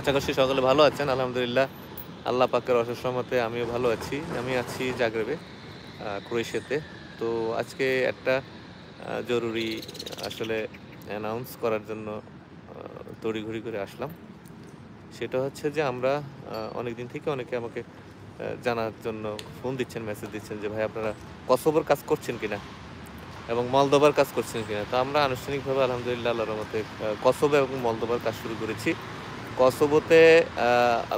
আশা করছি সকলে ভালো আছেন। আলহামদুলিল্লাহ আল্লাহ পাকের অশেষ রহমতে আমিও ভালো আছি। আমি আছি জাগ্রেবে, ক্রোয়েশিয়াতে। তো আজকে একটা জরুরি আসলে অ্যানাউন্স করার জন্য তড়িঘড়ি করে আসলাম। সেটা হচ্ছে যে আমরা অনেকদিন থেকে অনেকে আমাকে জানার জন্য ফোন দিচ্ছেন, মেসেজ দিচ্ছেন যে ভাই আপনারা কসোভোর কাজ করছেন কিনা এবং মলদোভার কাজ করছেন কিনা। তো আমরা আনুষ্ঠানিকভাবে আলহামদুলিল্লাহ আল্লাহর রহমতে কসোভো এবং মলদোভার কাজ শুরু করেছি। কসোভোতে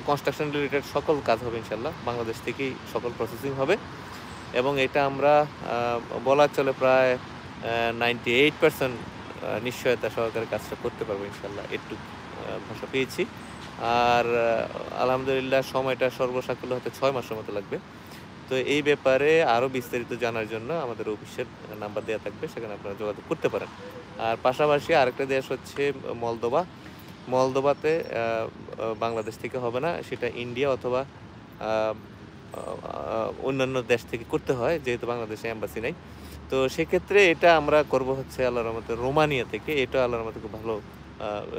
কনস্ট্রাকশন রিলেটেড সকল কাজ হবে ইনশাল্লাহ। বাংলাদেশ থেকেই সকল প্রসেসিং হবে এবং এটা আমরা বলা চলে প্রায় 98% নিশ্চয়তা সহকারে কাজটা করতে পারবো ইনশাল্লাহ। একটু ভাষা পেয়েছি। আর আলহামদুলিল্লাহ সময়টা সর্বসাকুল্য হয়তো 6 মাসের মতো লাগবে। তো এই ব্যাপারে আরও বিস্তারিত জানার জন্য আমাদের অফিসের নাম্বার দেওয়া থাকবে, সেখানে আপনারা যোগাযোগ করতে পারেন। আর পাশাপাশি আরেকটা দেশ হচ্ছে মলদোভা। মলদোভাতে বাংলাদেশ থেকে হবে না, সেটা ইন্ডিয়া অথবা অন্যান্য দেশ থেকে করতে হয়, যেহেতু বাংলাদেশে এম্বাসি নাই। তো সেক্ষেত্রে এটা আমরা করব হচ্ছে আল্লাহর রহমতে রোমানিয়া থেকে। এটা আল্লাহর রহমতে খুব ভালো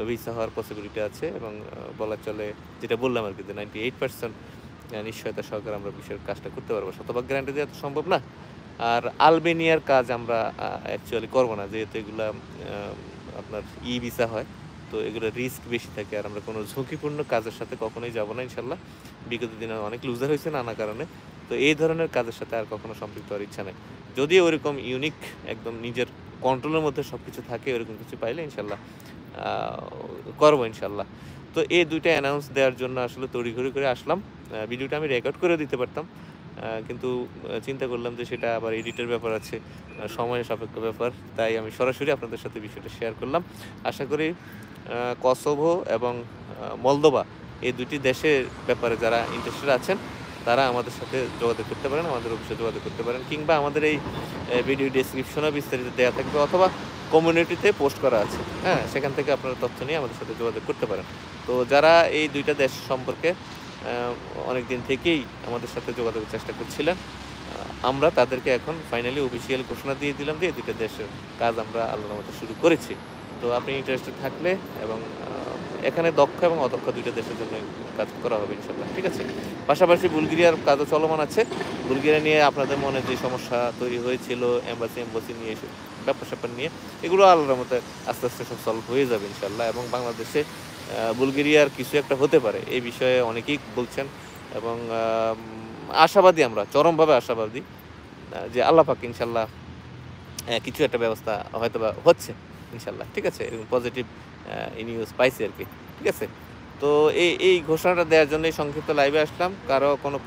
ভিসা হওয়ার পসিবিলিটি আছে এবং বলা চলে যেটা বললাম আর কি, যে 98% নিশ্চয়তা সহকারে আমরা বিষয়ের কাজটা করতে পারবো। শতভাগ গ্যারান্টি দেওয়া তো সম্ভব না। আর আলবেনিয়ার কাজ আমরা অ্যাকচুয়ালি করবো না, যেহেতু এগুলা আপনার ভিসা হয়। তো এগুলো রিস্ক বেশি থাকে, আর আমরা কোনো ঝুঁকিপূর্ণ কাজের সাথে কখনোই যাব না ইনশাল্লাহ। বিগত দিনে অনেক লুজার হয়েছে নানা কারণে। তো এই ধরনের কাজের সাথে আর কখনো সম্পৃক্ত হওয়ার ইচ্ছা নেই। যদি ওরকম ইউনিক একদম নিজের কন্ট্রোলের মধ্যে সব কিছু থাকে, ওরকম কিছু পাইলে ইনশাল্লাহ করবো ইনশাল্লাহ। তো এই দুইটা অ্যানাউন্স দেওয়ার জন্য আসলে তড়িঘড়ি করে আসলাম। ভিডিওটা আমি রেকর্ড করে দিতে পারতাম, কিন্তু চিন্তা করলাম যে সেটা আবার এডিটের ব্যাপার আছে, সময়ের সাপেক্ষ ব্যাপার। তাই আমি সরাসরি আপনাদের সাথে বিষয়টা শেয়ার করলাম। আশা করি কসোভো এবং মলদোভা এই দুটি দেশের ব্যাপারে যারা ইন্টারেস্টেড আছেন তারা আমাদের সাথে যোগাযোগ করতে পারেন, আমাদের অফিসে যোগাযোগ করতে পারেন, কিংবা আমাদের এই ভিডিও ডেসক্রিপশনে বিস্তারিত দেওয়া থাকবে, অথবা কমিউনিটিতে পোস্ট করা আছে, হ্যাঁ, সেখান থেকে আপনারা তথ্য নিয়ে আমাদের সাথে যোগাযোগ করতে পারেন। তো যারা এই দুইটা দেশ সম্পর্কে অনেক দিন থেকেই আমাদের সাথে যোগাযোগের চেষ্টা করছিলেন, আমরা তাদেরকে এখন ফাইনালি অফিসিয়াল ঘোষণা দিয়ে দিলাম যে এই দুইটা দেশের কাজ আমরা আল্লাহর মতো শুরু করেছি। তো আপনি ইন্টারেস্টেড থাকলে এবং এখানে দক্ষ এবং অদক্ষ দুইটা দেশের জন্য কাজ করা হবে ইনশাল্লাহ, ঠিক আছে। পাশাপাশি বুলগেরিয়ার কাজও চলমান আছে। বুলগেরিয়া নিয়ে আপনাদের মনে যে সমস্যা তৈরি হয়েছিল এম্বাসি নিয়ে, ব্যাপার স্যাপার নিয়ে, এগুলো আল্লাহর মতো আস্তে আস্তে সব সলভ হয়ে যাবে ইনশাল্লাহ। এবং বাংলাদেশে বুলগেরিয়ার কিছু একটা হতে পারে এই বিষয়ে অনেকেই বলছেন এবং আশাবাদী, আমরা চরমভাবে আশাবাদী যে আল্লাহ পাক ইনশাল্লাহ কিছু একটা ব্যবস্থা হয়তো বা হচ্ছে ইনশাল্লাহ, ঠিক আছে। এরকম পজিটিভ নিউজ পাইছি আর কি, ঠিক আছে। তো এই ঘোষণাটা দেওয়ার জন্যই সংক্ষিপ্ত লাইভে আসলাম। কারো কোনো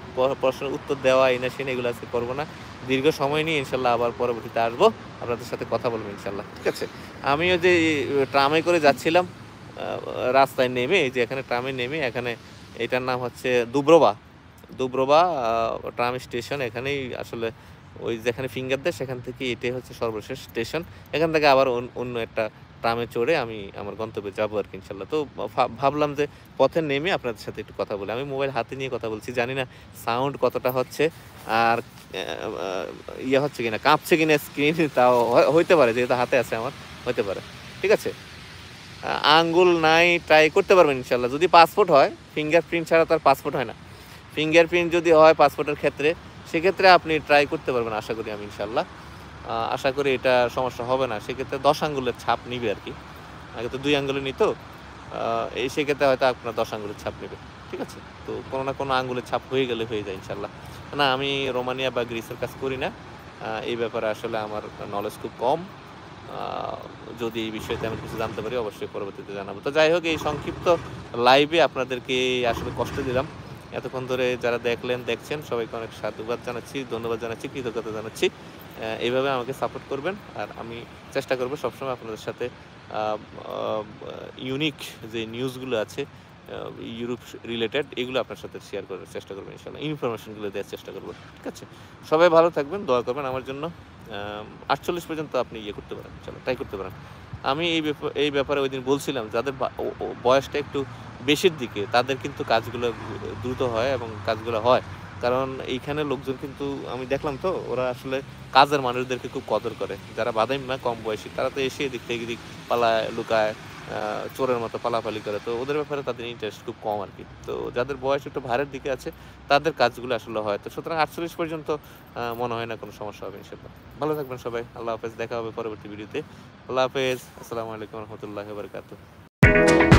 প্রশ্নের উত্তর দেওয়া এনে সেনে এগুলো আজকে করবো না। দীর্ঘ সময় নিয়ে ইনশাল্লাহ আবার পরবর্তীতে আসবো, আপনাদের সাথে কথা বলবো ইনশাল্লাহ, ঠিক আছে। আমিও যে ট্রামে করে যাচ্ছিলাম, রাস্তায় নেমে, এই যে এখানে ট্রামে নেমে, এখানে এটার নাম হচ্ছে দুব্রোবা ট্রাম স্টেশন। এখানেই আসলে ওই যেখানে ফিঙ্গার দেয় সেখান থেকে এটাই হচ্ছে সর্বশেষ স্টেশন। এখান থেকে আবার অন্য একটা ট্রামে চড়ে আমি আমার গন্তব্যে যাবো আর কি ইনশাল্লাহ। তো ভাবলাম যে পথে নেমে আপনাদের সাথে একটু কথা বলি। আমি মোবাইল হাতে নিয়ে কথা বলছি, জানি না সাউন্ড কতটা হচ্ছে আর ইয়ে হচ্ছে কিনা, কাঁপছে কিনা স্ক্রিন, তাও হইতে পারে, যেহেতু হাতে আছে আমার, হইতে পারে, ঠিক আছে। আঙ্গুল নাই, ট্রাই করতে পারবেন ইনশাল্লাহ। যদি পাসপোর্ট হয়, ফিঙ্গারপ্রিন্ট ছাড়া তার পাসপোর্ট হয় না। ফিঙ্গারপ্রিন্ট যদি হয় পাসপোর্টের ক্ষেত্রে, সেক্ষেত্রে আপনি ট্রাই করতে পারবেন আশা করি আমি ইনশাল্লাহ। আশা করি এটা সমস্যা হবে না। সেক্ষেত্রে 10 আঙ্গুলের ছাপ নিবে আর কি। আগে তো 2 আঙ্গুলে নিত, এই সেক্ষেত্রে হয়তো আপনার 10 আঙ্গুলের ছাপ নেবে, ঠিক আছে। তো কোনো না কোনো আঙ্গুলের ছাপ হয়ে গেলে হয়ে যায় ইনশাল্লাহ। না, আমি রোমানিয়া বা গ্রিসের কাজ করি না, এই ব্যাপারে আসলে আমার নলেজ খুব কম। যদি এই বিষয়ে আমি কিছু জানতে পারি অবশ্যই পরবর্তীতে জানাবো। তো যাই হোক, এই সংক্ষিপ্ত লাইভে আপনাদেরকে আসলে কষ্ট দিলাম। এতক্ষণ ধরে যারা দেখছেন সবাইকে অনেক সাধুবাদ জানাচ্ছি, ধন্যবাদ জানাচ্ছি, কৃতজ্ঞতা জানাচ্ছি। এইভাবে আমাকে সাপোর্ট করবেন, আর আমি চেষ্টা করবো সবসময় আপনাদের সাথে ইউনিক যে নিউজগুলো আছে ইউরোপ রিলেটেড, এগুলো আপনার সাথে শেয়ার করার চেষ্টা করবেন ইনশাল্লাহ, ইনফরমেশনগুলো দেওয়ার চেষ্টা করবো, ঠিক আছে। সবাই ভালো থাকবেন, দোয়া করবেন আমার জন্য। 48 পর্যন্ত আপনি ইয়ে করতে পারেন, চলো ট্রাই করতে পারেন। আমি এই ব্যাপারে ওই দিন বলছিলাম, যাদের বয়সটা একটু বেশির দিকে, তাদের কিন্তু কাজগুলো দ্রুত হয় এবং কাজগুলো হয়। কারণ এইখানে লোকজন কিন্তু আমি দেখলাম, তো ওরা আসলে কাজের মানুষদেরকে খুব কদর করে। যারা বাদাইম না, কম বয়সী, তারা তো এসে এদিক থেকে এদিক পালায়, লুকায়, চোরের মতো পালাপালি করে। তো ওদের ব্যাপারে তাদের ইন্টারেস্ট খুব কম আরকি। তো যাদের বয়স একটু ভারের দিকে আছে তাদের কাজগুলো আসলে হয়। তো সুতরাং ৪৮ পর্যন্ত মনে হয় না কোনো সমস্যা হবে ইনশাআল্লাহ। ভালো থাকবেন সবাই। আল্লাহ হাফেজ। দেখা হবে পরবর্তী ভিডিওতে। আল্লাহ হাফেজ। আসসালামু আলাইকুম ওয়া রাহমাতুল্লাহি ওয়া বারাকাতুহু।